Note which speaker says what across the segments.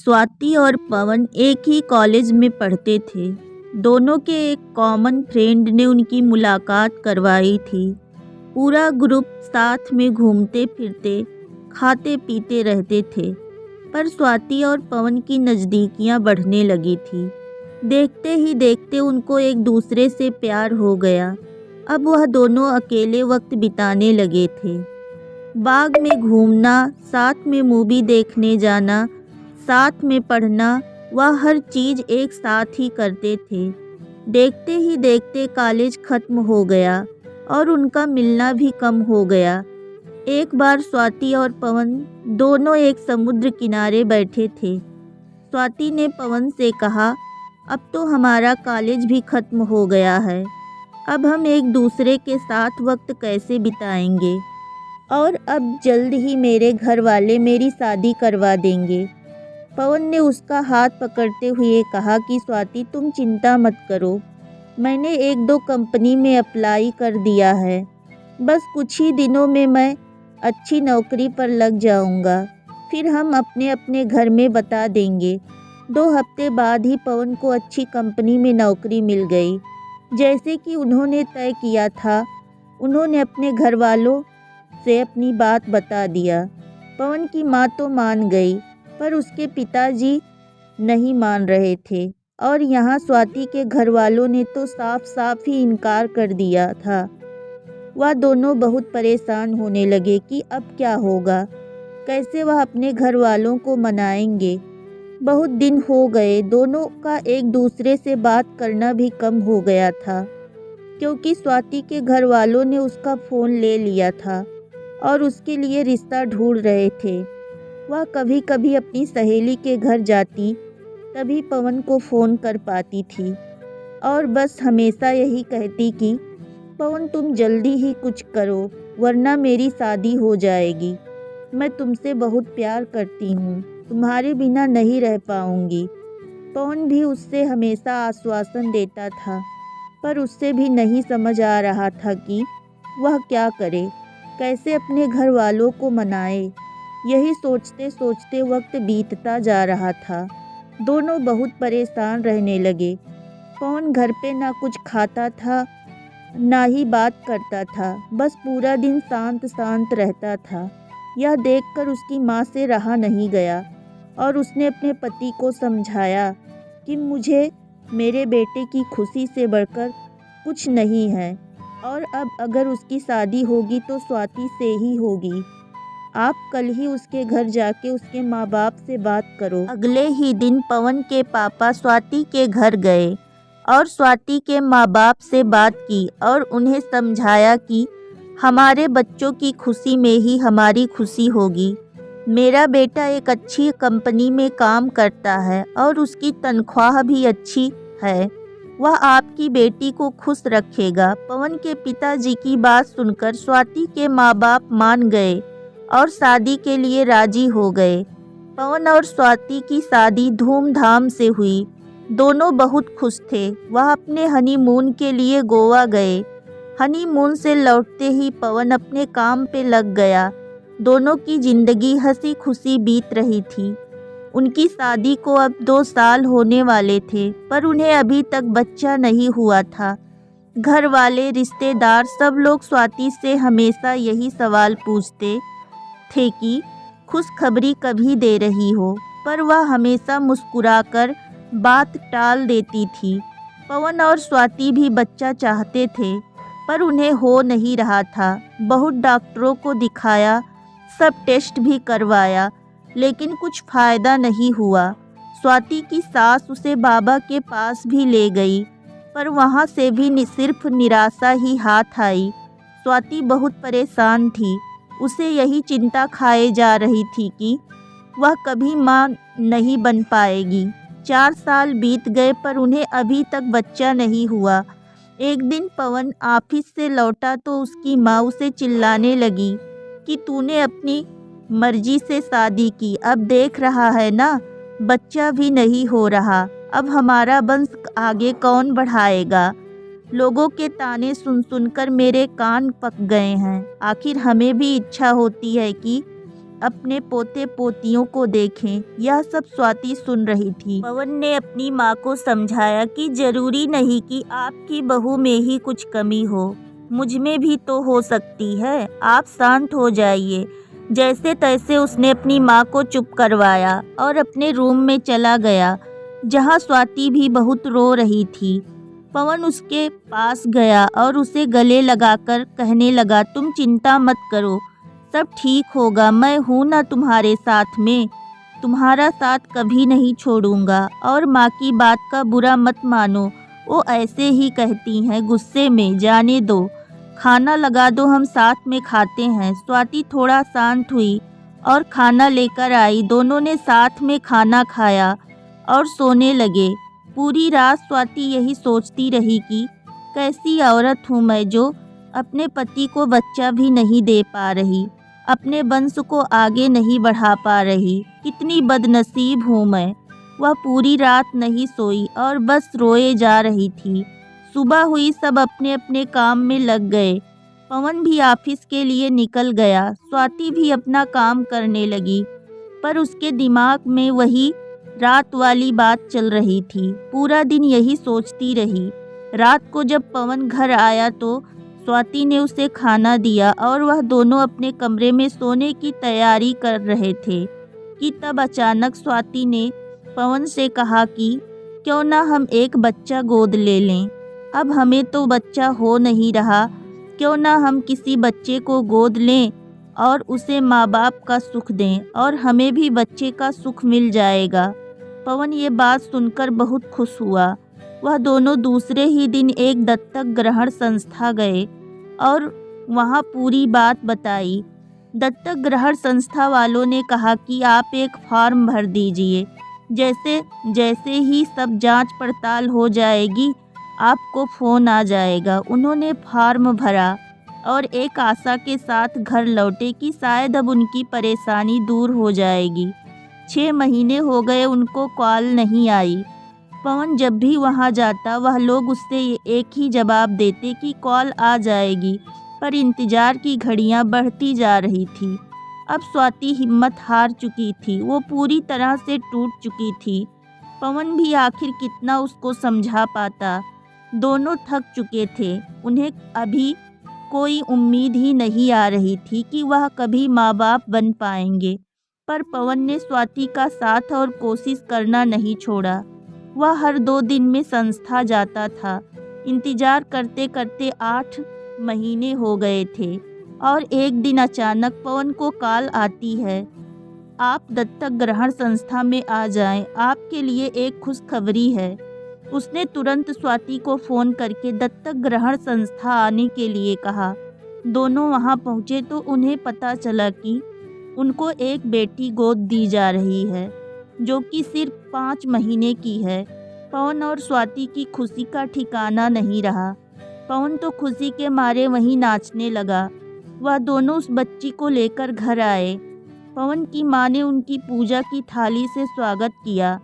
Speaker 1: स्वाति और पवन एक ही कॉलेज में पढ़ते थे। दोनों के एक कॉमन फ्रेंड ने उनकी मुलाकात करवाई थी। पूरा ग्रुप साथ में घूमते फिरते खाते पीते रहते थे। पर स्वाति और पवन की नज़दीकियां बढ़ने लगी थी। देखते ही देखते उनको एक दूसरे से प्यार हो गया। अब वह दोनों अकेले वक्त बिताने लगे थे। बाग में घूमना, साथ में मूवी देखने जाना, साथ में पढ़ना, वह हर चीज़ एक साथ ही करते थे। देखते ही देखते कॉलेज खत्म हो गया और उनका मिलना भी कम हो गया। एक बार स्वाति और पवन दोनों एक समुद्र किनारे बैठे थे। स्वाति ने पवन से कहा, अब तो हमारा कॉलेज भी खत्म हो गया है। अब हम एक दूसरे के साथ वक्त कैसे बिताएंगे? और अब जल्द ही मेरे घर वाले मेरी शादी करवा देंगे। पवन ने उसका हाथ पकड़ते हुए कहा कि स्वाति, तुम चिंता मत करो, मैंने एक दो कंपनी में अप्लाई कर दिया है। बस कुछ ही दिनों में मैं अच्छी नौकरी पर लग जाऊंगा। फिर हम अपने अपने घर में बता देंगे। 2 हफ्ते बाद ही पवन को अच्छी कंपनी में नौकरी मिल गई। जैसे कि उन्होंने तय किया था, उन्होंने अपने घर वालों से अपनी बात बता दिया। पवन की माँ तो मान गई, पर उसके पिताजी नहीं मान रहे थे और यहाँ स्वाति के घर वालों ने तो साफ साफ ही इनकार कर दिया था। वह दोनों बहुत परेशान होने लगे कि अब क्या होगा, कैसे वह अपने घर वालों को मनाएंगे। बहुत दिन हो गए, दोनों का एक दूसरे से बात करना भी कम हो गया था, क्योंकि स्वाति के घर वालों ने उसका फ़ोन ले लिया था और उसके लिए रिश्ता ढूंढ रहे थे। वह कभी कभी अपनी सहेली के घर जाती, तभी पवन को फ़ोन कर पाती थी और बस हमेशा यही कहती कि पवन, तुम जल्दी ही कुछ करो वरना मेरी शादी हो जाएगी। मैं तुमसे बहुत प्यार करती हूँ, तुम्हारे बिना नहीं रह पाऊँगी। पवन भी उससे हमेशा आश्वासन देता था, पर उससे भी नहीं समझ आ रहा था कि वह क्या करे, कैसे अपने घर वालों को मनाए। यही सोचते सोचते वक्त बीतता जा रहा था। दोनों बहुत परेशान रहने लगे। पवन घर पे ना कुछ खाता था, ना ही बात करता था, बस पूरा दिन शांत शांत रहता था। यह देखकर उसकी माँ से रहा नहीं गया और उसने अपने पति को समझाया कि मुझे मेरे बेटे की खुशी से बढ़कर कुछ नहीं है और अब अगर उसकी शादी होगी तो स्वाति से ही होगी। आप कल ही उसके घर जाके उसके माँ बाप से बात करो। अगले ही दिन पवन के पापा स्वाति के घर गए और स्वाति के माँ बाप से बात की और उन्हें समझाया कि हमारे बच्चों की खुशी में ही हमारी खुशी होगी। मेरा बेटा एक अच्छी कंपनी में काम करता है और उसकी तनख्वाह भी अच्छी है। वह आपकी बेटी को खुश रखेगा। पवन के पिताजी की बात सुनकर स्वाति के माँ बाप मान गए और शादी के लिए राजी हो गए। पवन और स्वाति की शादी धूमधाम से हुई। दोनों बहुत खुश थे। वह अपने हनीमून के लिए गोवा गए। हनीमून से लौटते ही पवन अपने काम पे लग गया। दोनों की जिंदगी हंसी खुशी बीत रही थी। उनकी शादी को अब 2 साल होने वाले थे, पर उन्हें अभी तक बच्चा नहीं हुआ था। घर वाले, रिश्तेदार, सब लोग स्वाति से हमेशा यही सवाल पूछते थे कि खुशखबरी कभी दे रही हो, पर वह हमेशा मुस्कुराकर बात टाल देती थी। पवन और स्वाति भी बच्चा चाहते थे, पर उन्हें हो नहीं रहा था। बहुत डॉक्टरों को दिखाया, सब टेस्ट भी करवाया, लेकिन कुछ फ़ायदा नहीं हुआ। स्वाति की सास उसे बाबा के पास भी ले गई, पर वहाँ से भी सिर्फ निराशा ही हाथ आई। स्वाति बहुत परेशान थी। उसे यही चिंता खाए जा रही थी कि वह कभी माँ नहीं बन पाएगी। 4 साल बीत गए, पर उन्हें अभी तक बच्चा नहीं हुआ। एक दिन पवन ऑफिस से लौटा तो उसकी माँ उसे चिल्लाने लगी कि तूने अपनी मर्जी से शादी की, अब देख रहा है ना, बच्चा भी नहीं हो रहा। अब हमारा वंश आगे कौन बढ़ाएगा? लोगों के ताने सुन सुनकर मेरे कान पक गए हैं। आखिर हमें भी इच्छा होती है कि अपने पोते पोतियों को देखें। यह सब स्वाति सुन रही थी। पवन ने अपनी माँ को समझाया कि जरूरी नहीं कि आपकी बहू में ही कुछ कमी हो, मुझ में भी तो हो सकती है, आप शांत हो जाइए। जैसे तैसे उसने अपनी माँ को चुप करवाया और अपने रूम में चला गया, जहाँ स्वाति भी बहुत रो रही थी। पवन उसके पास गया और उसे गले लगाकर कहने लगा, तुम चिंता मत करो, सब ठीक होगा, मैं हूँ ना तुम्हारे साथ में, तुम्हारा साथ कभी नहीं छोड़ूंगा। और माँ की बात का बुरा मत मानो, वो ऐसे ही कहती हैं गुस्से में, जाने दो, खाना लगा दो, हम साथ में खाते हैं। स्वाति थोड़ा शांत हुई और खाना लेकर आई। दोनों ने साथ में खाना खाया और सोने लगे। पूरी रात स्वाति यही सोचती रही कि कैसी औरत हूँ मैं जो अपने पति को बच्चा भी नहीं दे पा रही, अपने वंश को आगे नहीं बढ़ा पा रही, कितनी बदनसीब हूँ मैं। वह पूरी रात नहीं सोई और बस रोए जा रही थी। सुबह हुई, सब अपने अपने काम में लग गए। पवन भी ऑफिस के लिए निकल गया, स्वाति भी अपना काम करने लगी, पर उसके दिमाग में वही रात वाली बात चल रही थी। पूरा दिन यही सोचती रही। रात को जब पवन घर आया तो स्वाति ने उसे खाना दिया और वह दोनों अपने कमरे में सोने की तैयारी कर रहे थे कि तब अचानक स्वाति ने पवन से कहा कि क्यों ना हम एक बच्चा गोद ले लें, अब हमें तो बच्चा हो नहीं रहा, क्यों ना हम किसी बच्चे को गोद लें और उसे माँ बाप का सुख दें और हमें भी बच्चे का सुख मिल जाएगा। पवन ये बात सुनकर बहुत खुश हुआ। वह दोनों दूसरे ही दिन एक दत्तक ग्रहण संस्था गए और वहाँ पूरी बात बताई। दत्तक ग्रहण संस्था वालों ने कहा कि आप एक फॉर्म भर दीजिए, जैसे ही सब जांच पड़ताल हो जाएगी आपको फ़ोन आ जाएगा। उन्होंने फॉर्म भरा और एक आशा के साथ घर लौटे कि शायद अब उनकी परेशानी दूर हो जाएगी। 6 महीने हो गए, उनको कॉल नहीं आई। पवन जब भी वहां जाता वह लोग उससे एक ही जवाब देते कि कॉल आ जाएगी, पर इंतज़ार की घड़ियां बढ़ती जा रही थी। अब स्वाति हिम्मत हार चुकी थी, वो पूरी तरह से टूट चुकी थी। पवन भी आखिर कितना उसको समझा पाता। दोनों थक चुके थे, उन्हें अभी कोई उम्मीद ही नहीं आ रही थी कि वह कभी माँ बाप बन पाएंगे। पर पवन ने स्वाति का साथ और कोशिश करना नहीं छोड़ा। वह हर 2 दिन में संस्था जाता था। इंतजार करते करते 8 महीने हो गए थे और एक दिन अचानक पवन को कॉल आती है, आप दत्तक ग्रहण संस्था में आ जाएं, आपके लिए एक खुशखबरी है। उसने तुरंत स्वाति को फ़ोन करके दत्तक ग्रहण संस्था आने के लिए कहा। दोनों वहां पहुंचे तो उन्हें पता चला कि उनको एक बेटी गोद दी जा रही है, जो कि सिर्फ 5 महीने की है। पवन और स्वाति की खुशी का ठिकाना नहीं रहा। पवन तो खुशी के मारे वहीं नाचने लगा। वह दोनों उस बच्ची को लेकर घर आए। पवन की माँ ने उनकी पूजा की थाली से स्वागत किया।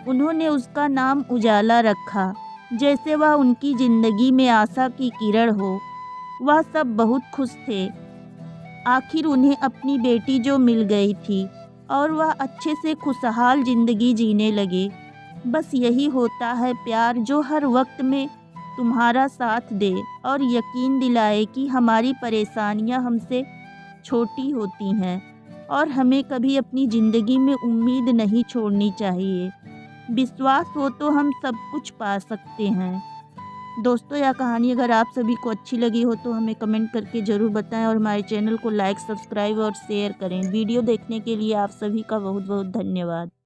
Speaker 1: उन्होंने उसका नाम उजाला रखा, जैसे वह उनकी ज़िंदगी में आशा की किरण हो। वह सब बहुत खुश थे। आखिर उन्हें अपनी बेटी जो मिल गई थी और वह अच्छे से खुशहाल ज़िंदगी जीने लगे। बस यही होता है प्यार, जो हर वक्त में तुम्हारा साथ दे और यकीन दिलाए कि हमारी परेशानियां हमसे छोटी होती हैं और हमें कभी अपनी ज़िंदगी में उम्मीद नहीं छोड़नी चाहिए। विश्वास हो तो हम सब कुछ पा सकते हैं। दोस्तों, यह कहानी अगर आप सभी को अच्छी लगी हो तो हमें कमेंट करके ज़रूर बताएं और हमारे चैनल को लाइक, सब्सक्राइब और शेयर करें। वीडियो देखने के लिए आप सभी का बहुत बहुत धन्यवाद।